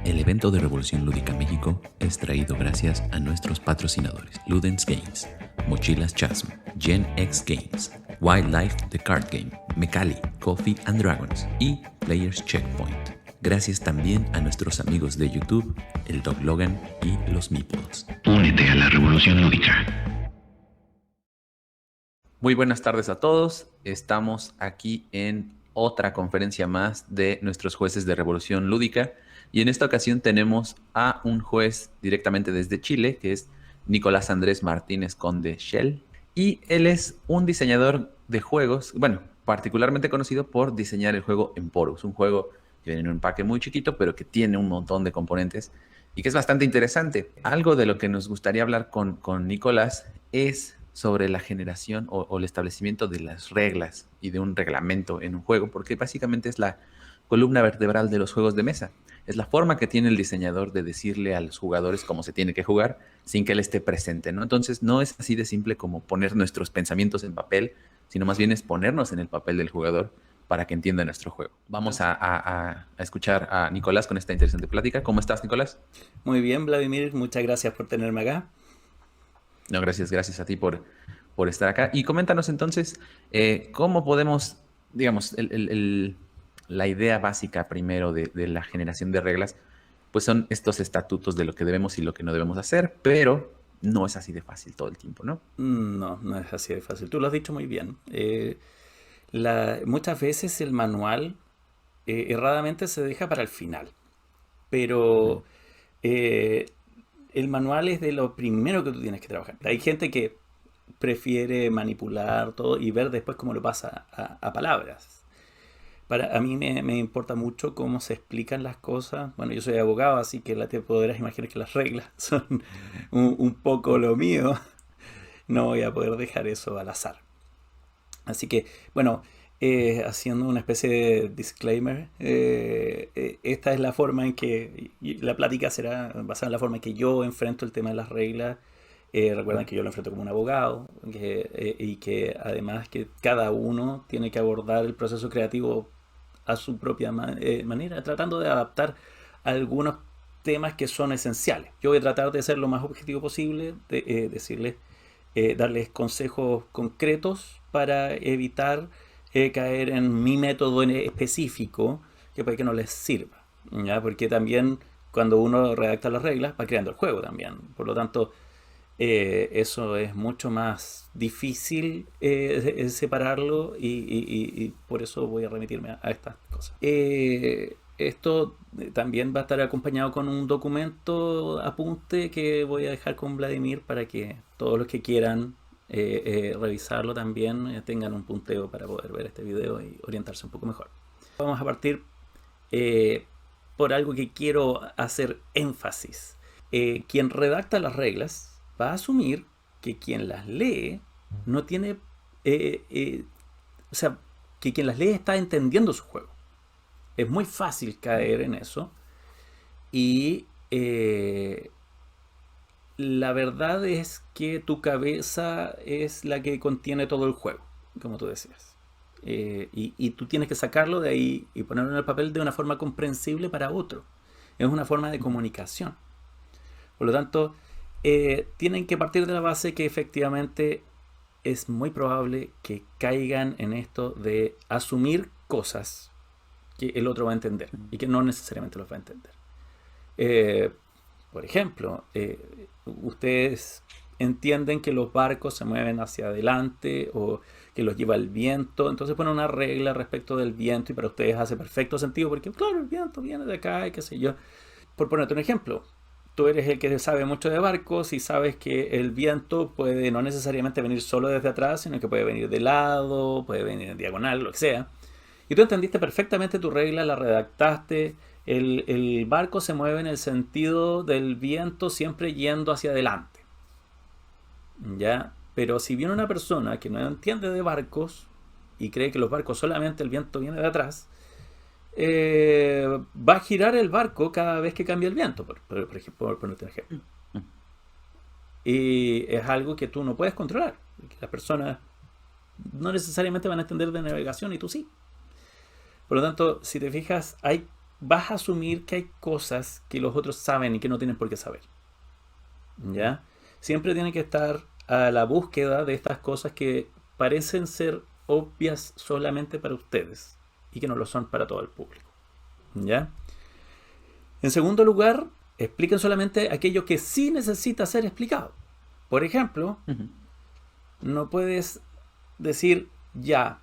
El evento de Revolución Lúdica México es traído gracias a nuestros patrocinadores Ludens Games, Mochilas Chasm, Gen X Games, Wildlife The Card Game, Mecali, Coffee and Dragons y Players Checkpoint. Gracias también a nuestros amigos de YouTube, el Dog Logan y los Meeples. Únete a la Revolución Lúdica. Muy buenas tardes a todos. Estamos aquí en otra conferencia más de nuestros jueces de Revolución Lúdica. Y en esta ocasión tenemos a un juez directamente desde Chile, que es Nicolás Andrés Martínez Conde Shell. Y él es un diseñador de juegos, bueno, particularmente conocido por diseñar el juego Emporus, un juego que viene en un empaque muy chiquito, pero que tiene un montón de componentes y que es bastante interesante. Algo de lo que nos gustaría hablar con Nicolás es sobre la generación o el establecimiento de las reglas y de un reglamento en un juego, porque básicamente es la columna vertebral de los juegos de mesa. Es la forma que tiene el diseñador de decirle a los jugadores cómo se tiene que jugar sin que él esté presente, ¿no? Entonces no es así de simple como poner nuestros pensamientos en papel, sino más bien es ponernos en el papel del jugador para que entienda nuestro juego. Vamos a escuchar a Nicolás con esta interesante plática. ¿Cómo estás, Nicolás? Muy bien, Vladimir, muchas gracias por tenerme acá. No, gracias a ti por estar acá. Y coméntanos entonces, ¿cómo podemos, digamos, la idea básica primero de la generación de reglas, pues son estos estatutos de lo que debemos y lo que no debemos hacer, pero no es así de fácil todo el tiempo, ¿no? No, no es así de fácil. Tú lo has dicho muy bien. Muchas veces el manual erradamente se deja para el final, pero el manual es de lo primero que tú tienes que trabajar. Hay gente que prefiere manipular todo y ver después cómo lo pasa a palabras. A mí me importa mucho cómo se explican las cosas. Bueno, yo soy abogado, así que te podrás imaginar que las reglas son un poco lo mío. No voy a poder dejar eso al azar. Así que, bueno, haciendo una especie de disclaimer, esta es la forma en que la plática será basada en la forma en que yo enfrento el tema de las reglas. Recuerden que yo lo enfrento como un abogado y que además que cada uno tiene que abordar el proceso creativo a su propia manera, tratando de adaptar algunos temas que son esenciales. Yo voy a tratar de ser lo más objetivo posible, de darles consejos concretos para evitar caer en mi método específico que puede que no les sirva, ¿ya? Porque también cuando uno redacta las reglas va creando el juego también. Por lo tanto, eso es mucho más difícil separarlo y por eso voy a remitirme a estas cosas. Esto también va a estar acompañado con un documento apunte que voy a dejar con Vladimir para que todos los que quieran revisarlo también tengan un punteo para poder ver este video y orientarse un poco mejor. Vamos a partir por algo que quiero hacer énfasis. Quien redacta las reglas va a asumir que quien las lee no tiene... o sea, que quien las lee está entendiendo su juego. Es muy fácil caer en eso. Y la verdad es que tu cabeza es la que contiene todo el juego, como tú decías. Y tú tienes que sacarlo de ahí y ponerlo en el papel de una forma comprensible para otro. Es una forma de comunicación. Por lo tanto, tienen que partir de la base que efectivamente es muy probable que caigan en esto de asumir cosas que el otro va a entender y que no necesariamente los va a entender. Por ejemplo, ustedes entienden que los barcos se mueven hacia adelante o que los lleva el viento, entonces ponen una regla respecto del viento y para ustedes hace perfecto sentido porque, claro, el viento viene de acá y qué sé yo. Por ponerte un ejemplo, tú eres el que sabe mucho de barcos y sabes que el viento puede no necesariamente venir solo desde atrás, sino que puede venir de lado, puede venir en diagonal, lo que sea. Y tú entendiste perfectamente tu regla, la redactaste. El barco se mueve en el sentido del viento siempre yendo hacia adelante, ¿ya? Pero si viene una persona que no entiende de barcos y cree que los barcos solamente el viento viene de atrás, va a girar el barco cada vez que cambia el viento, por ponerte un ejemplo. Y es algo que tú no puedes controlar. Las personas no necesariamente van a entender de navegación y tú sí. Por lo tanto, si te fijas, hay vas a asumir que hay cosas que los otros saben y que no tienen por qué saber. ¿Ya? Siempre tienen que estar a la búsqueda de estas cosas que parecen ser obvias solamente para ustedes y que no lo son para todo el público. ¿Ya? En segundo lugar, expliquen solamente aquello que sí necesita ser explicado. Por ejemplo, Ujú. no puedes decir, ya,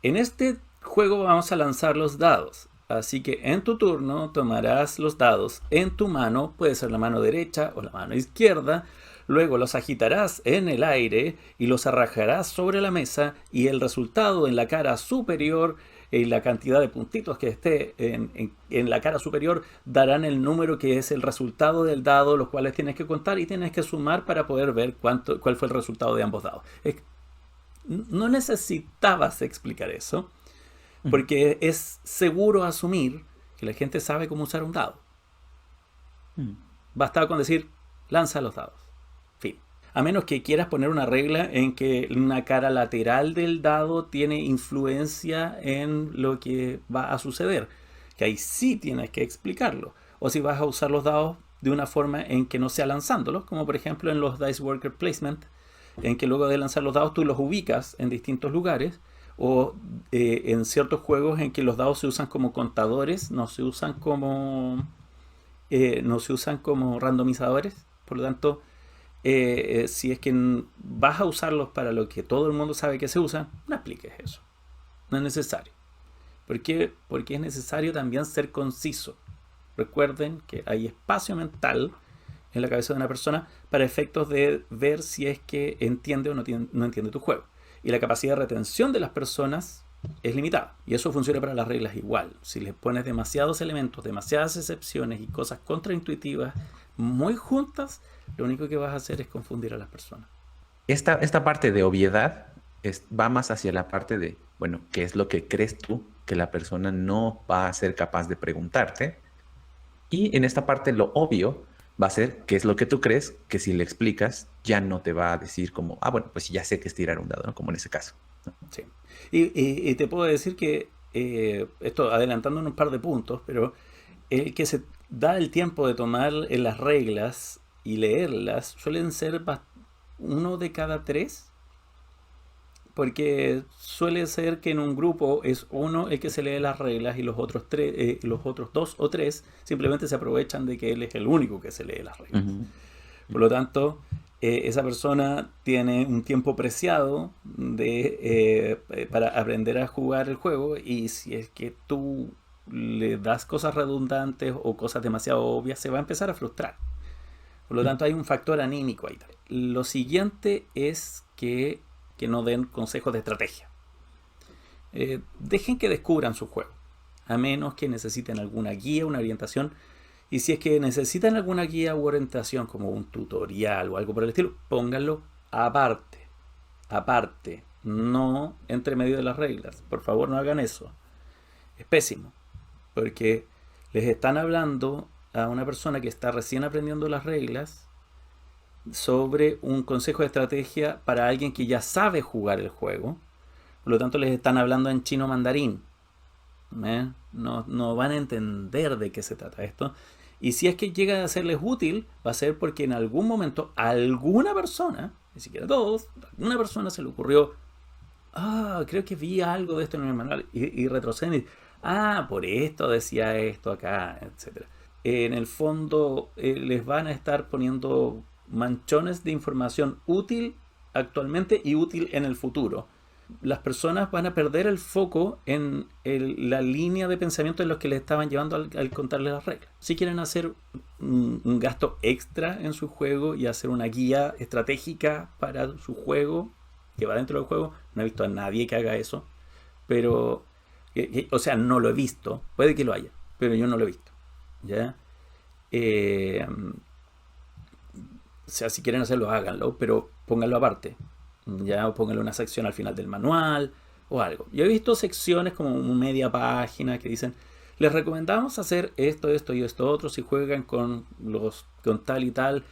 en este juego vamos a lanzar los dados. Así que en tu turno tomarás los dados en tu mano, puede ser la mano derecha o la mano izquierda, luego los agitarás en el aire y los arrojarás sobre la mesa y el resultado en la cara superior y la cantidad de puntitos que esté en la cara superior darán el número que es el resultado del dado, los cuales tienes que contar y tienes que sumar para poder ver cuál fue el resultado de ambos dados. No necesitabas explicar eso, Ujú. porque es seguro asumir que la gente sabe cómo usar un dado. Ujú. Bastaba con decir, lanza los dados. Fin. A menos que quieras poner una regla en que una cara lateral del dado tiene influencia en lo que va a suceder. Que ahí sí tienes que explicarlo. O si vas a usar los dados de una forma en que no sea lanzándolos, como por ejemplo en los Dice Worker Placement, en que luego de lanzar los dados tú los ubicas en distintos lugares, o en ciertos juegos en que los dados se usan como contadores, no se usan como randomizadores. Por lo tanto, si es que vas a usarlos para lo que todo el mundo sabe que se usan, no expliques eso. No es necesario. ¿Por qué? Porque es necesario también ser conciso. Recuerden que hay espacio mental en la cabeza de una persona para efectos de ver si es que entiende o no entiende tu juego. Y la capacidad de retención de las personas es limitada. Y eso funciona para las reglas igual. Si les pones demasiados elementos, demasiadas excepciones y cosas contraintuitivas muy juntas, lo único que vas a hacer es confundir a las personas. Esta parte de obviedad va más hacia la parte de, bueno, ¿qué es lo que crees tú que la persona no va a ser capaz de preguntarte? Y en esta parte lo obvio va a ser qué es lo que tú crees que si le explicas ya no te va a decir como, ah, bueno, pues ya sé que es tirar un dado, ¿no? Como en ese caso. Sí. Y te puedo decir que, esto adelantando un par de puntos, pero el que se da el tiempo de tomar las reglas y leerlas suelen ser uno de cada tres, porque suele ser que en un grupo es uno el que se lee las reglas y los otros dos o tres simplemente se aprovechan de que él es el único que se lee las reglas. Ujú. Por lo tanto, esa persona tiene un tiempo preciado para aprender a jugar el juego, y si es que tú le das cosas redundantes o cosas demasiado obvias, se va a empezar a frustrar. Por lo tanto, hay un factor anímico ahí. Lo siguiente es que no den consejos de estrategia. Dejen que descubran su juego, a menos que necesiten alguna guía, una orientación. Y si es que necesitan alguna guía u orientación, como un tutorial o algo por el estilo, pónganlo aparte. Aparte, no entre medio de las reglas. Por favor, no hagan eso. Es pésimo, porque les están hablando a una persona que está recién aprendiendo las reglas sobre un consejo de estrategia para alguien que ya sabe jugar el juego. Por lo tanto, les están hablando en chino mandarín. No van a entender de qué se trata esto. Y si es que llega a serles útil, va a ser porque en algún momento alguna persona, ni siquiera todos, alguna persona se le ocurrió, creo que vi algo de esto en el manual, y retroceden y, por esto decía esto acá, etcétera. En el fondo, les van a estar poniendo manchones de información útil actualmente y útil en el futuro. Las personas van a perder el foco en la línea de pensamiento en los que les estaban llevando al contarles las reglas. Si quieren hacer un gasto extra en su juego y hacer una guía estratégica para su juego que va dentro del juego, no he visto a nadie que haga eso, pero, o sea, no lo he visto. Puede que lo haya, pero yo no lo he visto. ¿Ya? O sea, si quieren hacerlo, háganlo, pero pónganlo aparte. Ya, o pónganle una sección al final del manual o algo. Yo he visto secciones como media página que dicen, les recomendamos hacer esto, esto y esto otro. Si juegan con tal y tal,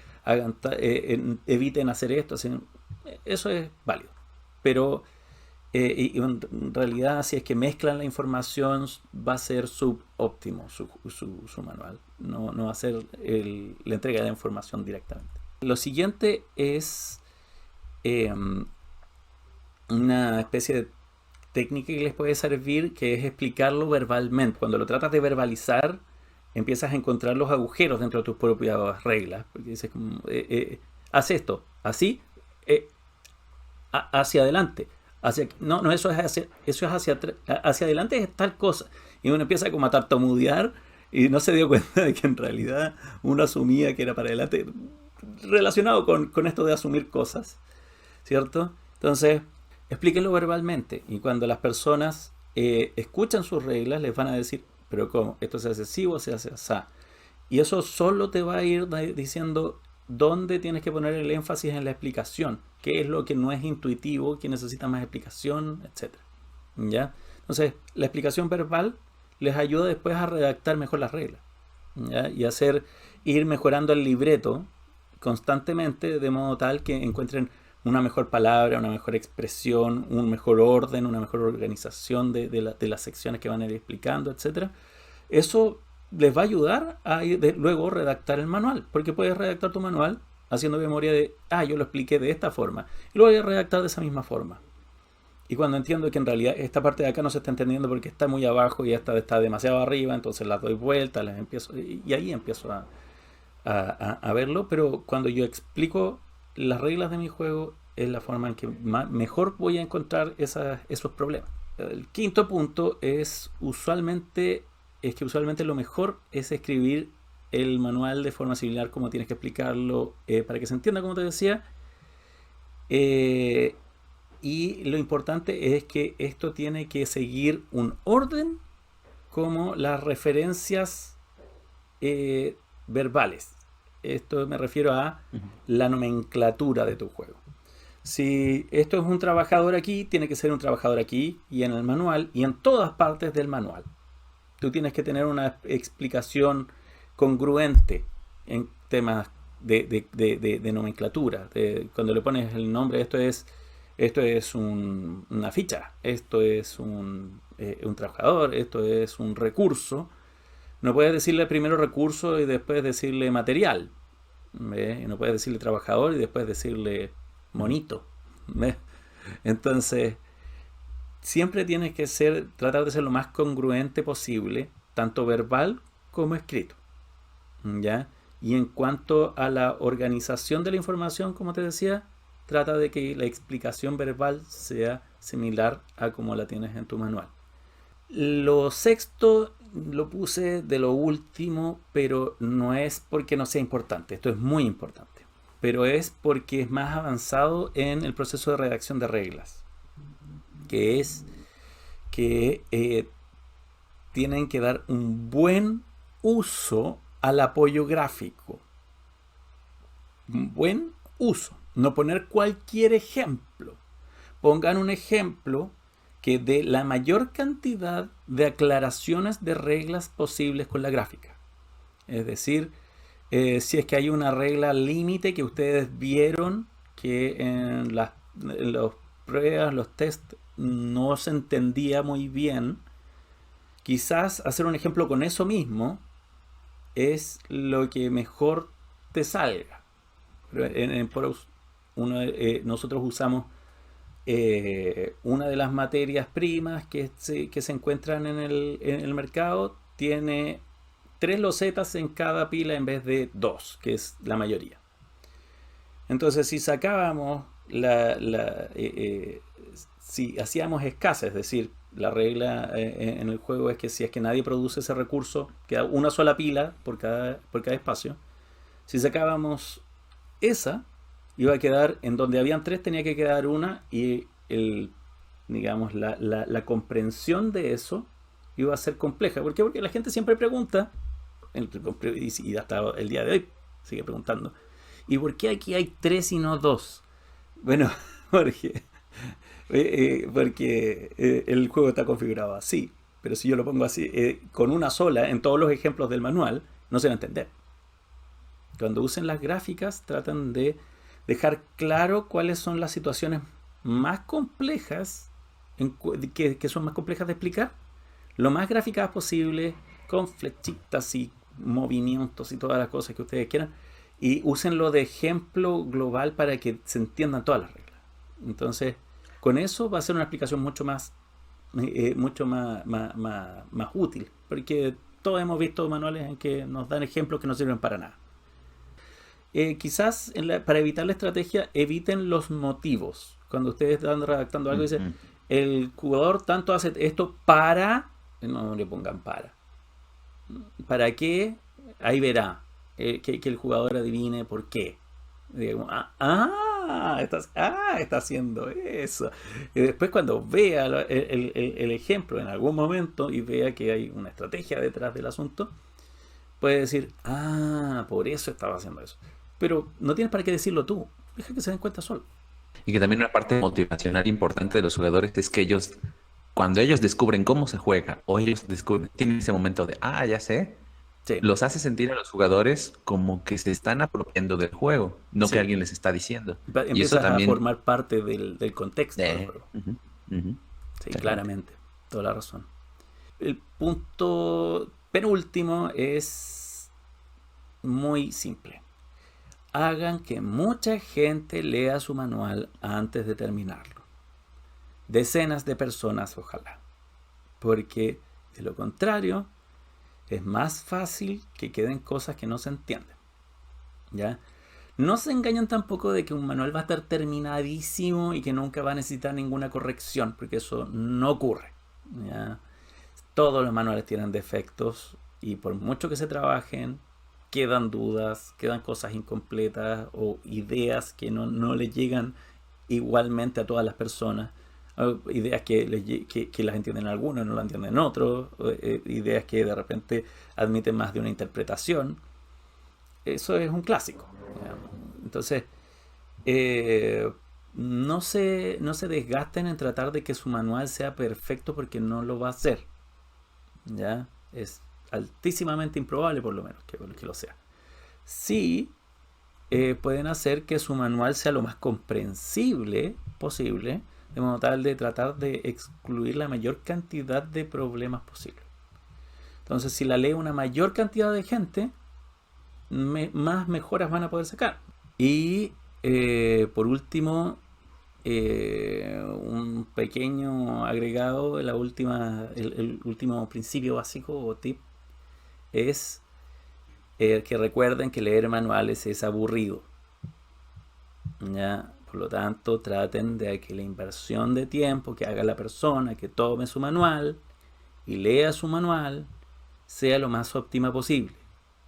eviten hacer esto. Eso es válido. Pero y en realidad, si es que mezclan la información, va a ser subóptimo su manual. No va a ser la entrega de información directamente. Lo siguiente es eh, una especie de técnica que les puede servir, que es explicarlo verbalmente. Cuando lo tratas de verbalizar, empiezas a encontrar los agujeros dentro de tus propias reglas. Porque dices, como, haz esto, así, eh, hacia adelante. No, eso es hacia adelante es tal cosa. Y uno empieza como a tartamudear y no se dio cuenta de que en realidad uno asumía que era para adelante, relacionado con esto de asumir cosas, ¿cierto? Entonces, explíquenlo verbalmente. Y cuando las personas escuchan sus reglas, les van a decir, pero ¿cómo? ¿Esto se hace así o se hace así? Y eso solo te va a ir diciendo dónde tienes que poner el énfasis en la explicación, qué es lo que no es intuitivo, qué necesita más explicación, etc. ¿Ya? Entonces, la explicación verbal les ayuda después a redactar mejor las reglas, ¿ya? Y ir mejorando el libreto constantemente de modo tal que encuentren una mejor palabra, una mejor expresión, un mejor orden, una mejor organización de las secciones que van a ir explicando, etc. Eso les va a ayudar a luego redactar el manual, porque puedes redactar tu manual haciendo memoria de, yo lo expliqué de esta forma, y lo voy a redactar de esa misma forma. Y cuando entiendo que en realidad esta parte de acá no se está entendiendo porque está muy abajo y esta está demasiado arriba, entonces las doy vueltas, las empiezo, y ahí empiezo a verlo, pero cuando yo explico las reglas de mi juego es la forma en que mejor voy a encontrar esos problemas. El quinto punto es que usualmente lo mejor es escribir el manual de forma similar como tienes que explicarlo para que se entienda, como te decía. Y lo importante es que esto tiene que seguir un orden como las referencias verbales. Esto me refiero a la nomenclatura de tu juego. Si esto es un trabajador aquí, tiene que ser un trabajador aquí y en el manual y en todas partes del manual. Tú tienes que tener una explicación congruente en temas de nomenclatura. Cuando le pones el nombre, esto es una ficha, esto es un trabajador, esto es un recurso. No puedes decirle primero recurso y después decirle material. ¿Ve? No puedes decirle trabajador y después decirle monito. ¿Ve? Entonces, siempre tienes que tratar de ser lo más congruente posible, tanto verbal como escrito. ¿Ya? Y en cuanto a la organización de la información, como te decía, trata de que la explicación verbal sea similar a como la tienes en tu manual. Lo sexto lo puse de lo último, pero no es porque no sea importante. Esto es muy importante. Pero es porque es más avanzado en el proceso de redacción de reglas. Que es que tienen que dar un buen uso al apoyo gráfico. Un buen uso. No poner cualquier ejemplo. Pongan un ejemplo que dé la mayor cantidad de aclaraciones de reglas posibles con la gráfica. Es decir, si es que hay una regla límite que ustedes vieron que en las pruebas, los tests, no se entendía muy bien, quizás hacer un ejemplo con eso mismo es lo que mejor te salga. En Poros nosotros usamos una de las materias primas que se encuentran en el mercado, tiene 3 losetas en cada pila en vez de 2, que es la mayoría. Entonces, si sacábamos si hacíamos escasa, es decir, la regla en el juego es que si es que nadie produce ese recurso, queda una sola pila por cada espacio. Si sacábamos esa, iba a quedar, en donde habían 3 tenía que quedar una, y digamos, la comprensión de eso iba a ser compleja. ¿Por qué? Porque la gente siempre pregunta, y hasta el día de hoy sigue preguntando, ¿y por qué aquí hay 3 y no 2? Bueno, porque el juego está configurado así. Pero si yo lo pongo así, con una sola, en todos los ejemplos del manual, no se va a entender. Cuando usen las gráficas, tratan de dejar claro cuáles son las situaciones más complejas que son más complejas de explicar, lo más gráficas posible, con flechitas y movimientos y todas las cosas que ustedes quieran, y úsenlo de ejemplo global para que se entiendan todas las reglas. Entonces, con eso va a ser una explicación mucho más útil, porque todos hemos visto manuales en que nos dan ejemplos que no sirven para nada. Quizás para evitar la estrategia, eviten los motivos. Cuando ustedes están redactando algo, dice, el jugador tanto hace esto para, no le pongan ¿para qué? Ahí verá, que el jugador adivine por qué. Digamos, está haciendo eso. Y después cuando vea el ejemplo en algún momento y vea que hay una estrategia detrás del asunto, puede decir, por eso estaba haciendo eso. Pero no tienes para qué decirlo tú. Deja que se den cuenta solo. Y que también una parte motivacional importante de los jugadores es que cuando ellos descubren cómo se juega o ellos tienen ese momento de, ya sé, Sí, los hace sentir a los jugadores como que se están apropiando del juego, no que sí. alguien les está diciendo. Y eso Empiezas a también... formar parte del contexto del juego. Ujú, ujú, Sí, exactamente. claramente. Toda la razón. El punto penúltimo es muy simple. Hagan que mucha gente lea su manual antes de terminarlo. Decenas de personas, ojalá. Porque de lo contrario, es más fácil que queden cosas que no se entienden. ¿Ya? No se engañan tampoco de que un manual va a estar terminadísimo y que nunca va a necesitar ninguna corrección, porque eso no ocurre. ¿Ya? Todos los manuales tienen defectos y por mucho que se trabajen, quedan dudas, quedan cosas incompletas o ideas que no le llegan igualmente a todas las personas. Ideas que las entienden algunos y no las entienden otros. Ideas que de repente admiten más de una interpretación. Eso es un clásico. Entonces, no se desgasten en tratar de que su manual sea perfecto porque no lo va a ser. ¿Ya? Es altísimamente improbable por lo menos que lo sea. Sí, pueden hacer que su manual sea lo más comprensible posible, de modo tal de tratar de excluir la mayor cantidad de problemas posible. Entonces, si la lee una mayor cantidad de gente, más mejoras van a poder sacar. Y por último, un pequeño agregado, el último principio básico o tip es que recuerden que leer manuales es aburrido. ¿Ya? Por lo tanto, traten de que la inversión de tiempo que haga la persona que tome su manual y lea su manual sea lo más óptima posible.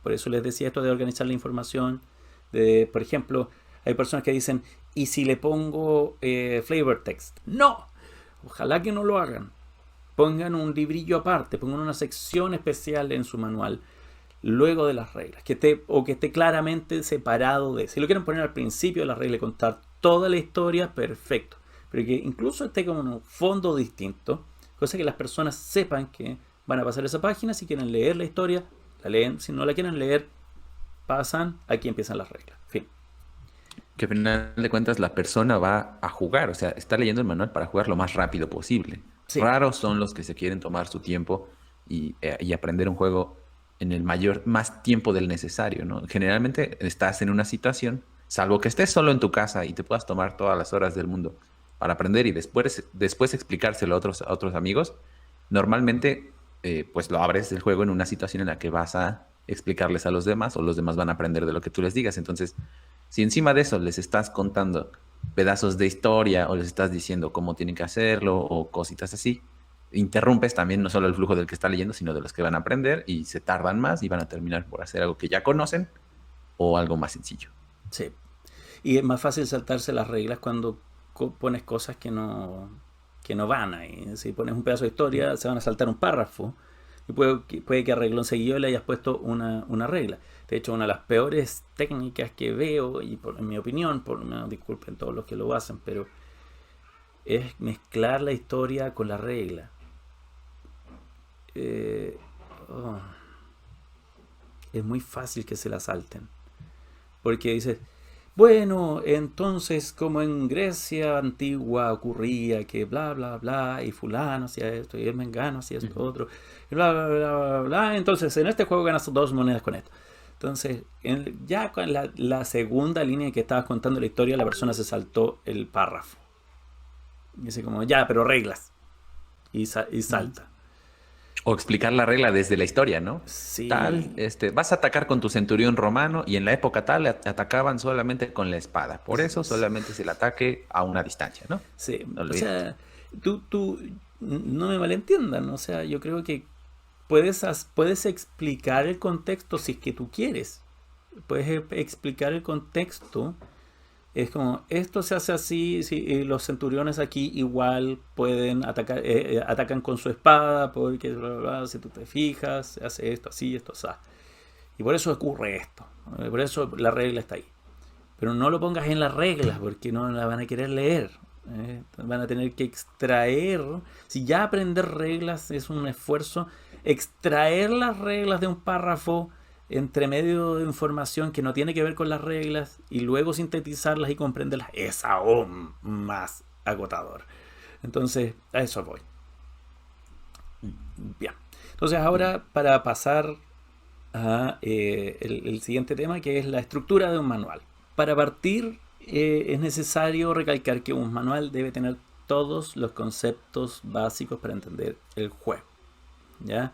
Por eso les decía esto de organizar la información. Por ejemplo, hay personas que dicen, ¿y si le pongo flavor text? No, ojalá que no lo hagan. Pongan un librillo aparte, pongan una sección especial en su manual luego de las reglas, que esté claramente separado de. Si lo quieren poner al principio de la regla y contar toda la historia, perfecto. Pero que incluso esté como en un fondo distinto, cosa que las personas sepan que van a pasar esa página. Si quieren leer la historia, la leen. Si no la quieren leer, pasan. Aquí empiezan las reglas. Fin. Que al final de cuentas la persona va a jugar, o sea, está leyendo el manual para jugar lo más rápido posible. Sí, Raros son los que se quieren tomar su tiempo y aprender un juego en el más tiempo del necesario, ¿no? Generalmente estás en una situación, salvo que estés solo en tu casa y te puedas tomar todas las horas del mundo para aprender y después explicárselo a otros amigos, normalmente pues lo abres el juego en una situación en la que vas a explicarles a los demás o los demás van a aprender de lo que tú les digas. Entonces, si encima de eso les estás contando pedazos de historia o les estás diciendo cómo tienen que hacerlo o cositas así, interrumpes también no solo el flujo del que está leyendo, sino de los que van a aprender y se tardan más y van a terminar por hacer algo que ya conocen o algo más sencillo. sí. Y es más fácil saltarse las reglas cuando pones cosas que no van ahí. Si pones un pedazo de historia, se van a saltar un párrafo. Y puede que a reglón seguido le hayas puesto una regla. De hecho, una de las peores técnicas que veo, y en mi opinión, por lo menos disculpen todos los que lo hacen, pero es mezclar la historia con la regla. Eh, oh, es muy fácil que se la salten. Porque dices, Bueno, entonces como en Grecia antigua ocurría que bla, bla, bla, y fulano hacía esto, y el mengano hacía esto Ujú. otro, y bla, bla, bla, bla, bla, entonces en este juego ganas 2 monedas con esto. Entonces, ya con la segunda línea en que estabas contando la historia, la persona se saltó el párrafo. Y dice como, ya, pero reglas. Y Ujú. salta. O explicar la regla desde la historia, ¿no? Tal, Sí, vas a atacar con tu centurión romano y en la época tal atacaban solamente con la espada. Por eso solamente es el ataque a una distancia, ¿no? sí. No O olvides. sea, tú no me malentiendan. O sea, yo creo que puedes explicar el contexto si es que tú quieres. Puedes explicar el contexto. Es como, esto se hace así, si, los centuriones aquí igual pueden atacar, atacan con su espada, porque bla, bla, bla, si tú te fijas, se hace esto así, esto así. Y por eso ocurre esto. Por eso la regla está ahí. Pero no lo pongas en las reglas, porque no la van a querer leer. Van a tener que extraer. Si ya aprender reglas es un esfuerzo, extraer las reglas de un párrafo entre medio de información que no tiene que ver con las reglas y luego sintetizarlas y comprenderlas es aún más agotador. Entonces, a eso voy. Bien. Entonces, Mm. ahora para pasar a el siguiente tema, que es la estructura de un manual. Para partir, es necesario recalcar que un manual debe tener todos los conceptos básicos para entender el juego. ¿Ya?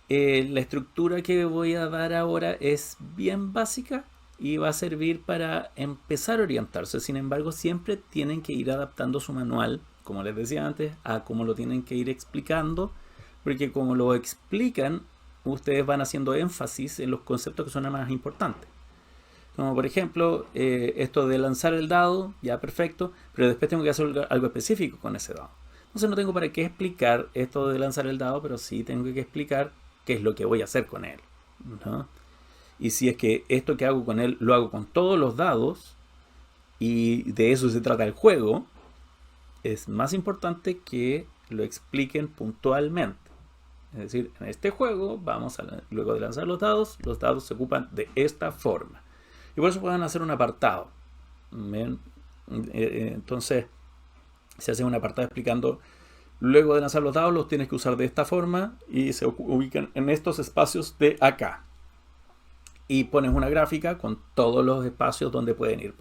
La estructura que voy a dar ahora es bien básica y va a servir para empezar a orientarse. Sin embargo, siempre tienen que ir adaptando su manual, como les decía antes, a cómo lo tienen que ir explicando, porque como lo explican, ustedes van haciendo énfasis en los conceptos que son más importantes. Como por ejemplo, esto de lanzar el dado, ya perfecto, pero después tengo que hacer algo específico con ese dado. Entonces no tengo para qué explicar esto de lanzar el dado, pero sí tengo que explicar qué es lo que voy a hacer con él, ¿no? Y si es que esto que hago con él lo hago con todos los dados, y de eso se trata el juego, es más importante que lo expliquen puntualmente. Es decir, en este juego, luego de lanzar los dados se ocupan de esta forma. Y por eso pueden hacer un apartado. ¿Ven? Entonces, se hace un apartado explicando, luego de lanzar los dados, los tienes que usar de esta forma y se ubican en estos espacios de acá. Y pones una gráfica con todos los espacios donde pueden ir.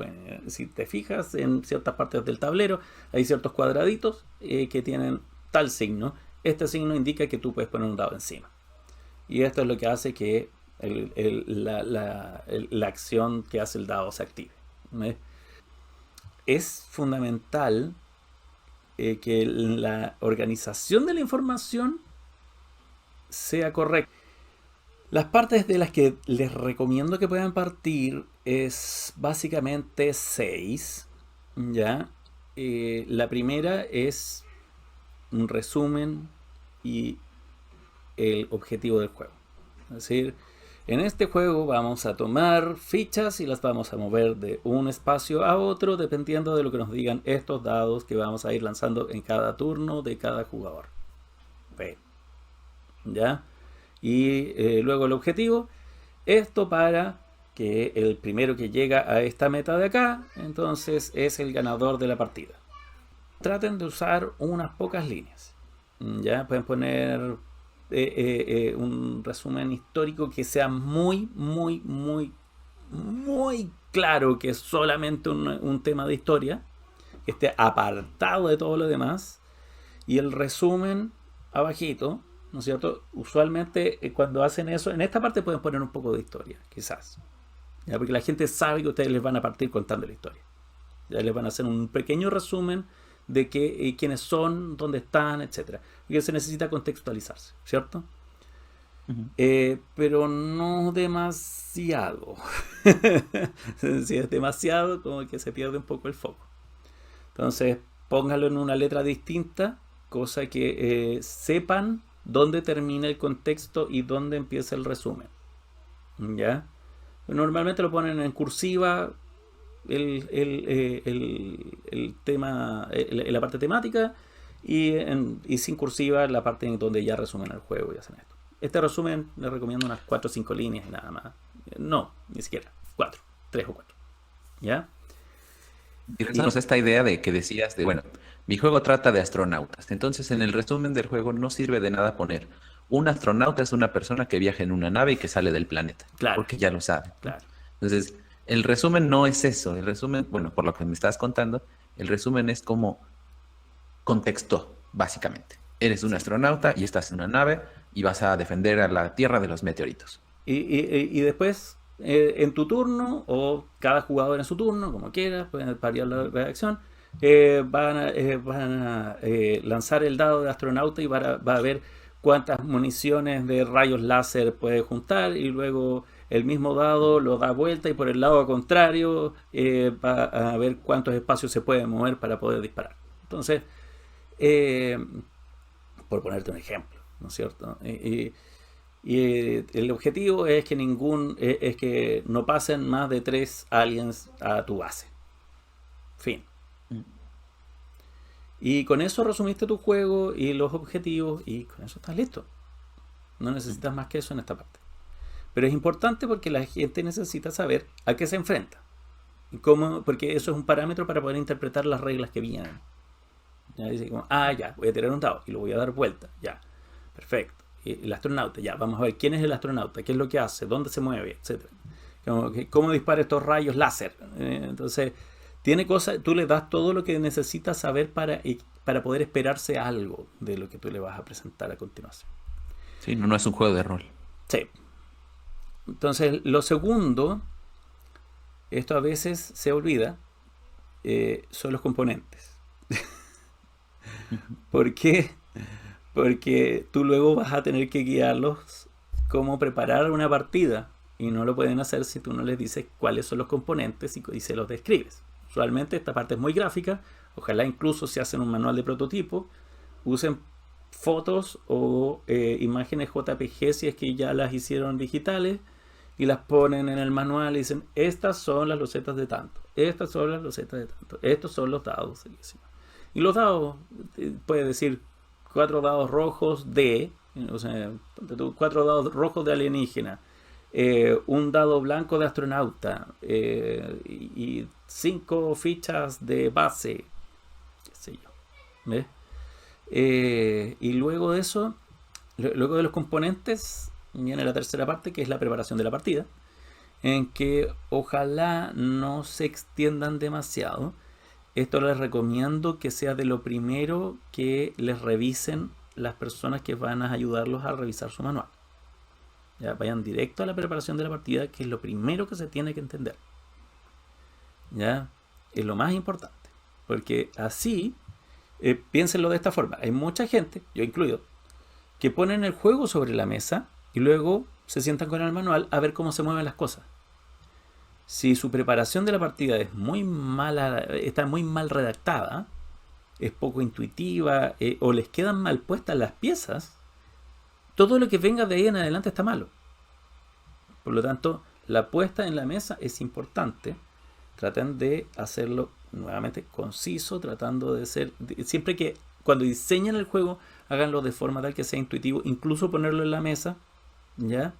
Si te fijas en ciertas partes del tablero, hay ciertos cuadraditos que tienen tal signo. Este signo indica que tú puedes poner un dado encima. Y esto es lo que hace que la acción que hace el dado se active. ¿Ves? Es fundamental que la organización de la información sea correcta. Las partes de las que les recomiendo que puedan partir es básicamente 6. ¿Ya? La primera es un resumen y el objetivo del juego. Es decir, en este juego vamos a tomar fichas y las vamos a mover de un espacio a otro dependiendo de lo que nos digan estos dados que vamos a ir lanzando en cada turno de cada jugador. Ve. ¿Ya? Y luego el objetivo, esto para que el primero que llega a esta meta de acá, entonces es el ganador de la partida. Traten de usar unas pocas líneas. Ya pueden poner un resumen histórico que sea muy, muy, muy, muy claro que es solamente un tema de historia, que esté apartado de todo lo demás, y el resumen abajito, ¿no es cierto? Usualmente cuando hacen eso, en esta parte pueden poner un poco de historia, quizás, ¿ya? Porque la gente sabe que ustedes les van a partir contando la historia. Ya les van a hacer un pequeño resumen de quiénes son, dónde están, etcétera. Porque se necesita contextualizarse, ¿cierto? Ujú. Pero no demasiado. Si es demasiado, como que se pierde un poco el foco. Entonces, póngalo en una letra distinta, cosa que sepan dónde termina el contexto y dónde empieza el resumen. ¿Ya? Normalmente lo ponen en cursiva, el tema, la parte temática, y sin cursiva la parte en donde ya resumen el juego y hacen esto. Este resumen les recomiendo unas 4 o 5 líneas y nada más. No, ni siquiera. 4, 3 o 4. regresamos a esta idea de que decías de, bueno, mi juego trata de astronautas. Entonces, en el resumen del juego no sirve de nada poner un astronauta es una persona que viaja en una nave y que sale del planeta, Claro, porque ya lo sabe, ¿no? claro. Entonces, el resumen no es eso. El resumen, bueno, por lo que me estás contando, el resumen es como contexto, básicamente. Eres un Sí. astronauta y estás en una nave y vas a defender a la Tierra de los meteoritos. Y después, en tu turno, o cada jugador en su turno, como quiera, pueden variar la reacción, van a lanzar el dado de astronauta y va a ver cuántas municiones de rayos láser puede juntar y luego el mismo dado lo da vuelta y por el lado contrario va a ver cuántos espacios se pueden mover para poder disparar. Entonces, eh, por ponerte un ejemplo, ¿no es cierto? Y el objetivo es que es que no pasen más de 3 aliens a tu base. Fin. Y con eso resumiste tu juego y los objetivos y con eso estás listo. No necesitas más que eso en esta parte. Pero es importante porque la gente necesita saber a qué se enfrenta. Y cómo, porque eso es un parámetro para poder interpretar las reglas que vienen. Ya dice como, ya, voy a tirar un dado y lo voy a dar vuelta. Ya, perfecto. Y el astronauta, ya, vamos a ver quién es el astronauta, qué es lo que hace, dónde se mueve, etcétera. Cómo dispara estos rayos láser. Entonces, tiene cosas, tú le das todo lo que necesitas saber para poder esperarse algo de lo que tú le vas a presentar a continuación. Sí, no, no es un juego de rol. Sí. Entonces, lo segundo, esto a veces se olvida, son los componentes. ¿Por qué? Porque tú luego vas a tener que guiarlos cómo preparar una partida y no lo pueden hacer si tú no les dices cuáles son los componentes y se los describes. Usualmente esta parte es muy gráfica, ojalá incluso si hacen un manual de prototipo, usen fotos o imágenes JPG si es que ya las hicieron digitales y las ponen en el manual y dicen, estas son las losetas de tanto, estas son las losetas de tanto, estos son los dados. Y los dados, puede decir 4 dados rojos de, o sea, 4 dados rojos de alienígena, un dado blanco de astronauta y 5 fichas de base, qué sé yo. ¿Ves? Y luego de eso, luego de los componentes, viene la tercera parte que es la preparación de la partida, en que ojalá no se extiendan demasiado. Esto les recomiendo que sea de lo primero que les revisen las personas que van a ayudarlos a revisar su manual. Ya, vayan directo a la preparación de la partida, que es lo primero que se tiene que entender. Ya, es lo más importante. Porque así, piénsenlo de esta forma. Hay mucha gente, yo incluido, que ponen el juego sobre la mesa y luego se sientan con el manual a ver cómo se mueven las cosas. Si su preparación de la partida es muy mala, está muy mal redactada, es poco intuitiva o les quedan mal puestas las piezas, todo lo que venga de ahí en adelante está malo. Por lo tanto, la puesta en la mesa es importante. Traten de hacerlo nuevamente conciso, tratando de ser, siempre que cuando diseñen el juego, háganlo de forma tal que sea intuitivo, incluso ponerlo en la mesa, ¿ya?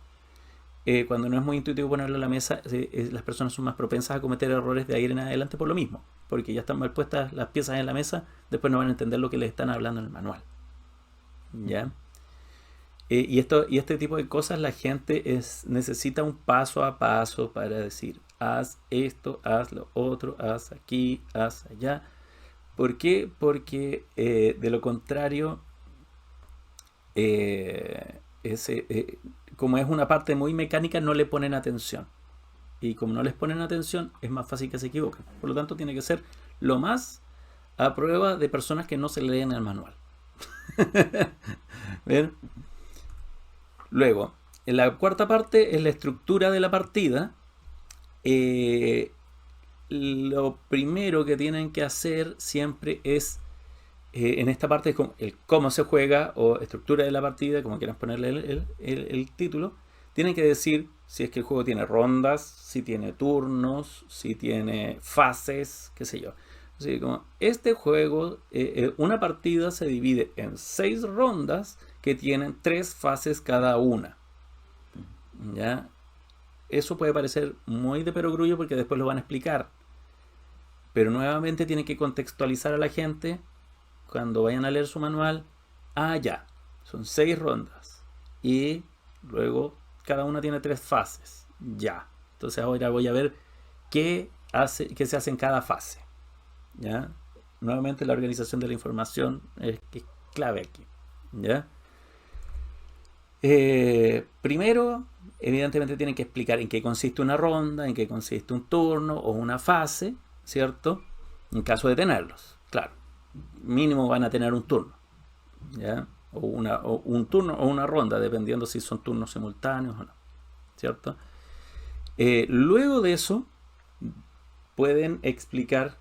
Cuando no es muy intuitivo ponerlo en la mesa, las personas son más propensas a cometer errores de ahí en adelante por lo mismo, porque ya están mal puestas las piezas en la mesa, después no van a entender lo que les están hablando en el manual. ¿Ya? Y este tipo de cosas la gente necesita un paso a paso para decir, haz esto, haz lo otro, haz aquí, haz allá. ¿Por qué? Porque de lo contrario, como es una parte muy mecánica, no le ponen atención. Y como no les ponen atención, es más fácil que se equivoquen. Por lo tanto, tiene que ser lo más a prueba de personas que no se leen el manual. ¿Ven? Luego, en la cuarta parte es la estructura de la partida. Lo primero que tienen que hacer siempre es en esta parte es el cómo se juega o estructura de la partida, como quieran ponerle el título. Tienen que decir si es que el juego tiene rondas, si tiene turnos, si tiene fases, qué sé yo. Así como este juego, una partida se divide en 6 rondas que tienen 3 fases cada una. ¿Ya? Eso puede parecer muy de perogrullo porque después lo van a explicar. Pero nuevamente tiene que contextualizar a la gente cuando vayan a leer su manual. Ah, ya, son 6 rondas. Y luego cada una tiene 3 fases. Ya. Entonces ahora voy a ver qué se hace en cada fase. ¿Ya? Nuevamente la organización de la información es clave aquí. ¿Ya? Primero, evidentemente tienen que explicar en qué consiste una ronda, en qué consiste un turno o una fase, ¿cierto? En caso de tenerlos, claro. Mínimo van a tener un turno, ¿ya? O un turno o una ronda, dependiendo si son turnos simultáneos o no, ¿cierto? Luego de eso, pueden explicar,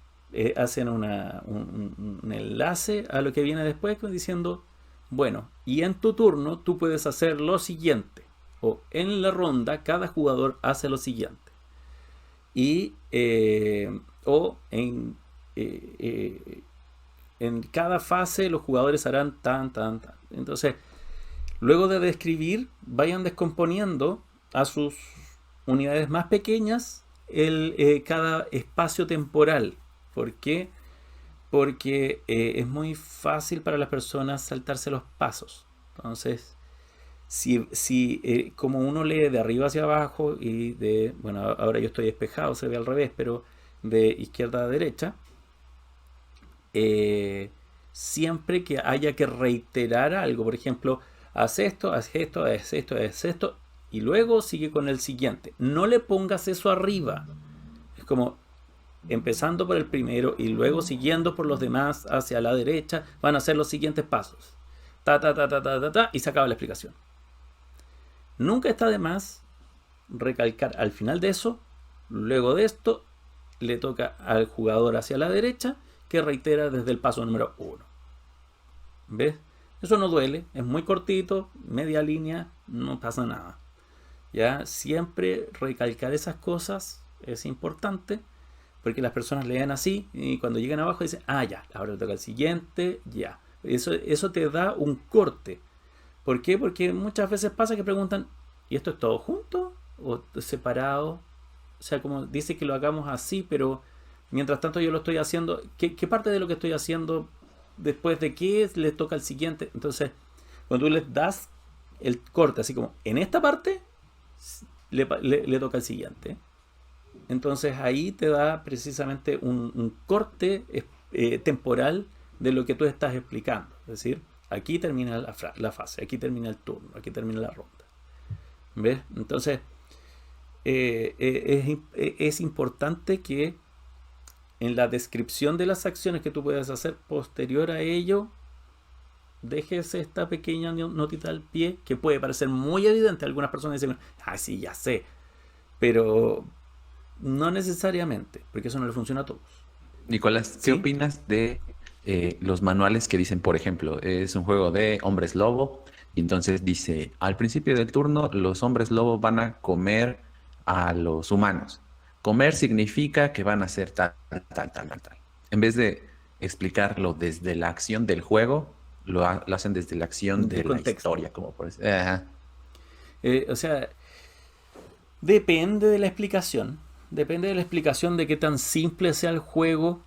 hacen un enlace a lo que viene después, diciendo, bueno, y en tu turno tú puedes hacer lo siguiente, o en la ronda cada jugador hace lo siguiente, y o en cada fase los jugadores harán tan. Entonces, luego de describir, vayan descomponiendo a sus unidades más pequeñas cada espacio temporal. ¿Por qué? Porque es muy fácil para las personas saltarse los pasos. Entonces, si como uno lee de arriba hacia abajo y bueno, ahora yo estoy despejado, se ve al revés, pero de izquierda a derecha, siempre que haya que reiterar algo, por ejemplo, haz esto, haz esto, haz esto, haz esto, y luego sigue con el siguiente. No le pongas eso arriba. Es como empezando por el primero y luego siguiendo por los demás hacia la derecha, van a ser los siguientes pasos. Y se acaba la explicación. Nunca está de más recalcar al final de eso, luego de esto, le toca al jugador hacia la derecha, que reitera desde el paso número 1. ¿Ves? Eso no duele, es muy cortito, media línea, no pasa nada. ¿Ya? Siempre recalcar esas cosas es importante, porque las personas leen así y cuando llegan abajo dicen, ah, ya, ahora le toca el siguiente, ya. Eso te da un corte. ¿Por qué? Porque muchas veces pasa que preguntan, ¿y esto es todo junto o separado? O sea, como dice que lo hagamos así, pero mientras tanto yo lo estoy haciendo. ¿Qué parte de lo que estoy haciendo después de qué le toca al siguiente? Entonces, cuando tú les das el corte, así como en esta parte, le toca al siguiente. Entonces ahí te da precisamente un corte temporal de lo que tú estás explicando. Es decir, aquí termina la fase, aquí termina el turno, aquí termina la ronda. ¿Ves? Entonces, es importante que en la descripción de las acciones que tú puedes hacer posterior a ello, dejes esta pequeña notita al pie que puede parecer muy evidente. Algunas personas dicen, ah, sí, ya sé. Pero no necesariamente, porque eso no le funciona a todos. Nicolás, ¿qué ¿Sí? opinas de los manuales que dicen, por ejemplo, es un juego de hombres lobo, y entonces dice, al principio del turno los hombres lobo van a comer a los humanos. Comer significa que van a hacer tal, tal, tal, tal, tal. En vez de explicarlo desde la acción del juego, lo hacen desde la acción Del de la contexto. historia, como por decir. Ajá. O sea, depende de la explicación. Depende de la explicación de qué tan simple sea el juego,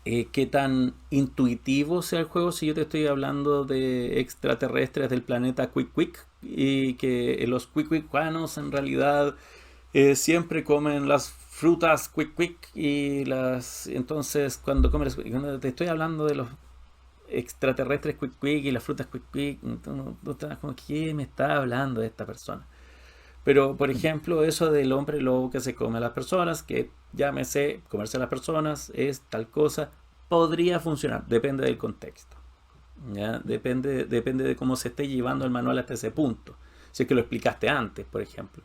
qué tan intuitivo sea el juego. Si yo te estoy hablando de extraterrestres del planeta Quick Quick y que los Quick-Quickanos en realidad siempre comen las frutas Quick Quick y entonces cuando te estoy hablando de los extraterrestres Quick Quick y las frutas Quick Quick, tú estás como, ¿qué me está hablando de esta persona? Pero, por ejemplo, eso del hombre lobo que se come a las personas, que llámese comerse a las personas, es tal cosa, podría funcionar, depende del contexto. ¿Ya? Depende de cómo se esté llevando el manual hasta ese punto. Si es que lo explicaste antes, por ejemplo.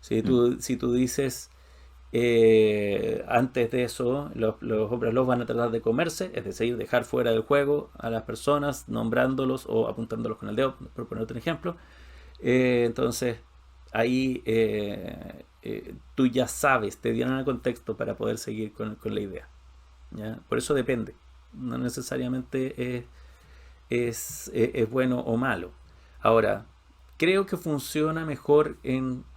Si tú dices, antes de eso, los hombres lobos van a tratar de comerse, es decir, dejar fuera del juego a las personas, nombrándolos o apuntándolos con el dedo, por ponerte un ejemplo. Entonces, ahí tú ya sabes, te dieron el contexto para poder seguir con la idea. ¿Ya? Por eso depende. No necesariamente es bueno o malo. Ahora, creo que funciona mejor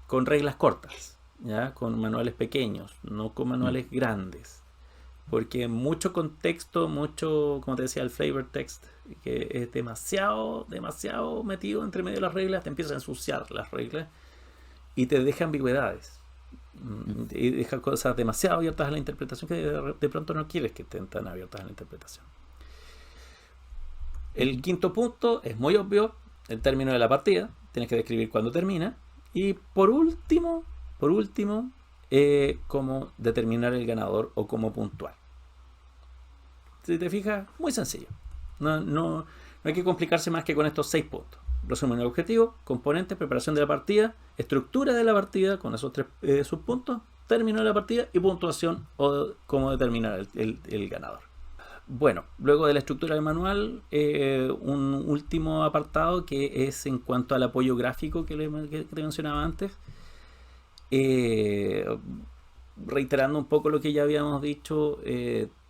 con reglas cortas, ¿ya? Con manuales pequeños, no con manuales grandes. porque mucho contexto, mucho, como te decía, el flavor text, que es demasiado metido entre medio de las reglas, te empieza a ensuciar las reglas y te deja ambigüedades. Y deja cosas demasiado abiertas a la interpretación que de pronto no quieres que estén tan abiertas a la interpretación. El quinto punto es muy obvio, el término de la partida, tienes que describir cuándo termina. Y por último, cómo determinar el ganador o cómo puntuar. Si te fijas, muy sencillo. No hay que complicarse más que con estos 6 puntos. Resumen del objetivo, componentes, preparación de la partida, estructura de la partida con esos 3 subpuntos, término de la partida y puntuación o cómo determinar el ganador. Bueno, luego de la estructura del manual, un último apartado que es en cuanto al apoyo gráfico que te mencionaba antes. Reiterando un poco lo que ya habíamos dicho,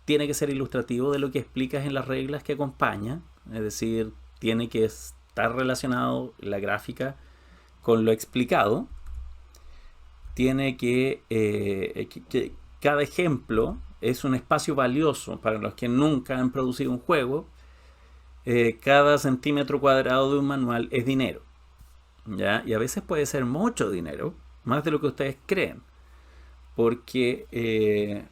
tiene que ser ilustrativo de lo que explicas en las reglas que acompaña, es decir, tiene que estar relacionado la gráfica con lo explicado, tiene que cada ejemplo es un espacio valioso para los que nunca han producido un juego. Cada centímetro cuadrado de un manual es dinero, ¿ya? Y a veces puede ser mucho dinero, más de lo que ustedes creen, porque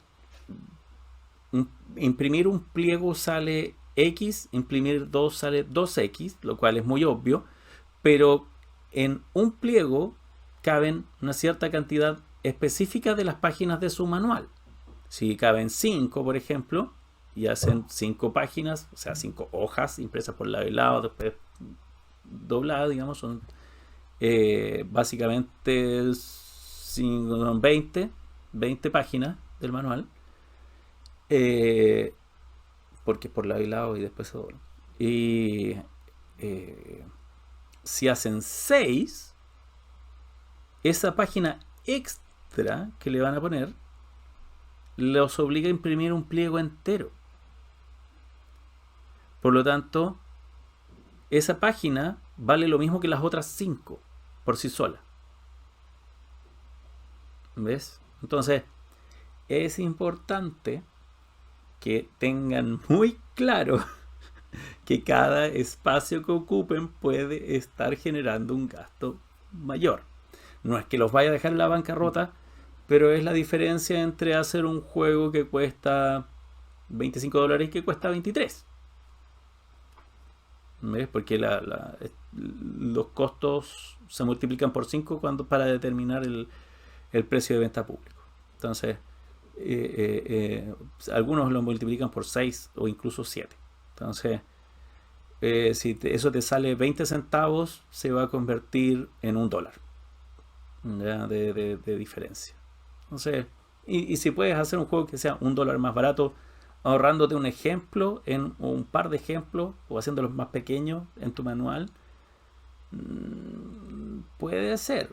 imprimir un pliego sale X, imprimir 2 sale 2X, lo cual es muy obvio, pero en un pliego caben una cierta cantidad específica de las páginas de su manual. Si caben 5, por ejemplo, y hacen 5 páginas, o sea, 5 hojas impresas por lado y lado, después dobladas, digamos, son básicamente 20 páginas del manual, porque por lado y lado y después se doblan. Y si hacen 6, esa página extra que le van a poner los obliga a imprimir un pliego entero. Por lo tanto, esa página vale lo mismo que las otras 5 por sí sola. ¿Ves? Entonces, es importante que tengan muy claro que cada espacio que ocupen puede estar generando un gasto mayor. No es que los vaya a dejar en la bancarrota, pero es la diferencia entre hacer un juego que cuesta $25 y que cuesta 23. ¿Ves? Porque los costos se multiplican por 5 para determinar el precio de venta público. Entonces, algunos lo multiplican por 6 o incluso 7. Entonces, si eso te sale 20 centavos, se va a convertir en $1, ¿ya? de diferencia. Entonces, y si puedes hacer un juego que sea $1 más barato, ahorrándote un ejemplo, o un par de ejemplos, o haciéndolos más pequeños en tu manual, puede ser.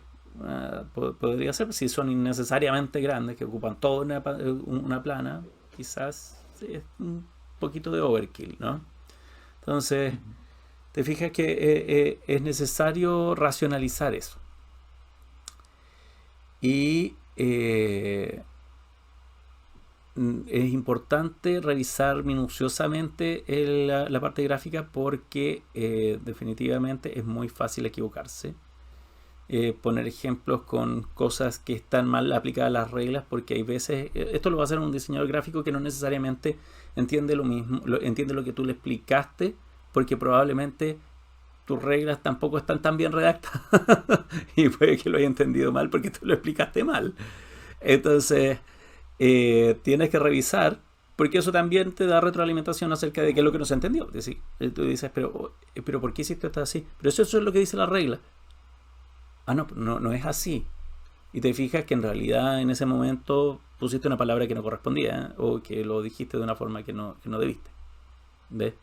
Podría ser, si son innecesariamente grandes, que ocupan toda una plana, quizás es un poquito de overkill, ¿no? Entonces, te fijas que es necesario racionalizar eso. Y es importante revisar minuciosamente la parte gráfica porque definitivamente es muy fácil equivocarse. Poner ejemplos con cosas que están mal aplicadas a las reglas, porque hay veces, esto lo va a hacer un diseñador gráfico que no necesariamente entiende lo mismo, entiende lo que tú le explicaste, porque probablemente tus reglas tampoco están tan bien redactadas y puede que lo haya entendido mal porque tú lo explicaste mal. Entonces tienes que revisar, porque eso también te da retroalimentación acerca de qué es lo que no se entendió. Es decir, tú dices, pero ¿por qué hiciste esto así? Pero eso es lo que dice la regla. No es así. Y te fijas que en realidad en ese momento pusiste una palabra que no correspondía, o que lo dijiste de una forma que no debiste. ¿Ves?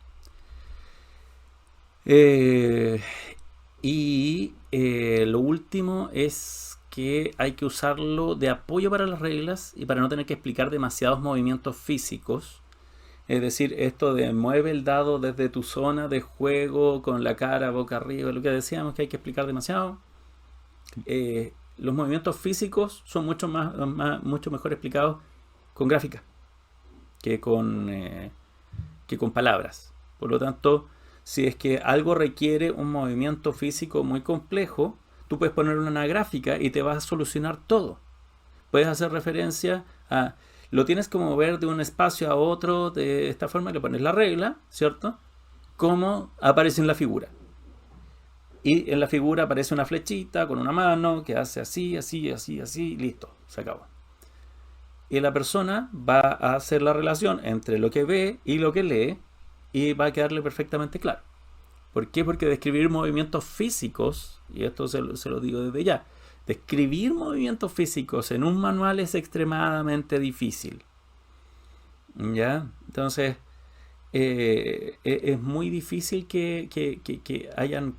Lo último es que hay que usarlo de apoyo para las reglas y para no tener que explicar demasiados movimientos físicos. Es decir, esto de mueve el dado desde tu zona de juego con la cara boca arriba, lo que decíamos que hay que explicar demasiado. Los movimientos físicos son mucho mejor explicados con gráfica. que que con palabras. Por lo tanto, si es que algo requiere un movimiento físico muy complejo, tú puedes poner una gráfica y te va a solucionar todo. Puedes hacer referencia a... Lo tienes que mover de un espacio a otro de esta forma, le pones la regla, ¿cierto? Como aparece en la figura. Y en la figura aparece una flechita con una mano que hace así, así, así, así, listo, se acabó. Y la persona va a hacer la relación entre lo que ve y lo que lee y va a quedarle perfectamente claro. ¿Por qué? Porque describir movimientos físicos, y esto se lo digo desde ya, describir movimientos físicos en un manual es extremadamente difícil. ¿Ya? Entonces, es muy difícil que hayan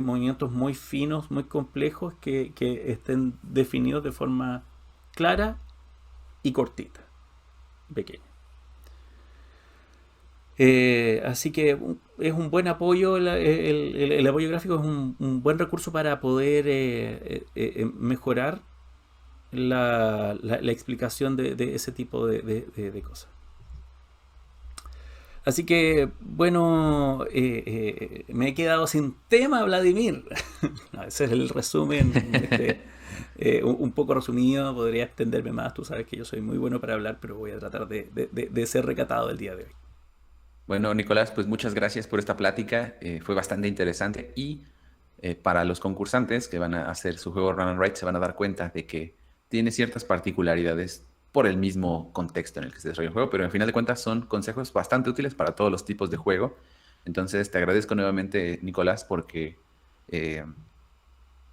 movimientos muy finos, muy complejos, que estén definidos de forma clara y cortita, pequeña. Así que es un buen apoyo, el apoyo gráfico es un buen recurso para poder mejorar la explicación de ese tipo de cosas. Así que, bueno, me he quedado sin tema, Vladimir. No, ese es el resumen, un poco resumido, podría extenderme más, tú sabes que yo soy muy bueno para hablar, pero voy a tratar de ser recatado el día de hoy. Bueno, Nicolás, pues muchas gracias por esta plática. Fue bastante interesante y para los concursantes que van a hacer su juego Run and Write se van a dar cuenta de que tiene ciertas particularidades por el mismo contexto en el que se desarrolla el juego, pero en final de cuentas son consejos bastante útiles para todos los tipos de juego. Entonces te agradezco nuevamente, Nicolás, porque eh,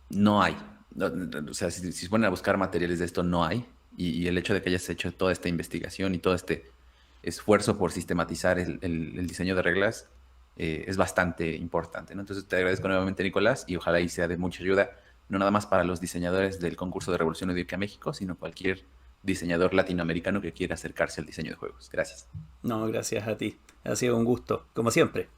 no hay. O sea, si se ponen a buscar materiales de esto, no hay. Y el hecho de que hayas hecho toda esta investigación y todo este esfuerzo por sistematizar el diseño de reglas es bastante importante, ¿no? Entonces te agradezco nuevamente, Nicolás, y ojalá y sea de mucha ayuda, no nada más para los diseñadores del concurso de Revolución Lúdica México, sino cualquier diseñador latinoamericano que quiera acercarse al diseño de juegos. Gracias. No, gracias a ti. Ha sido un gusto, como siempre.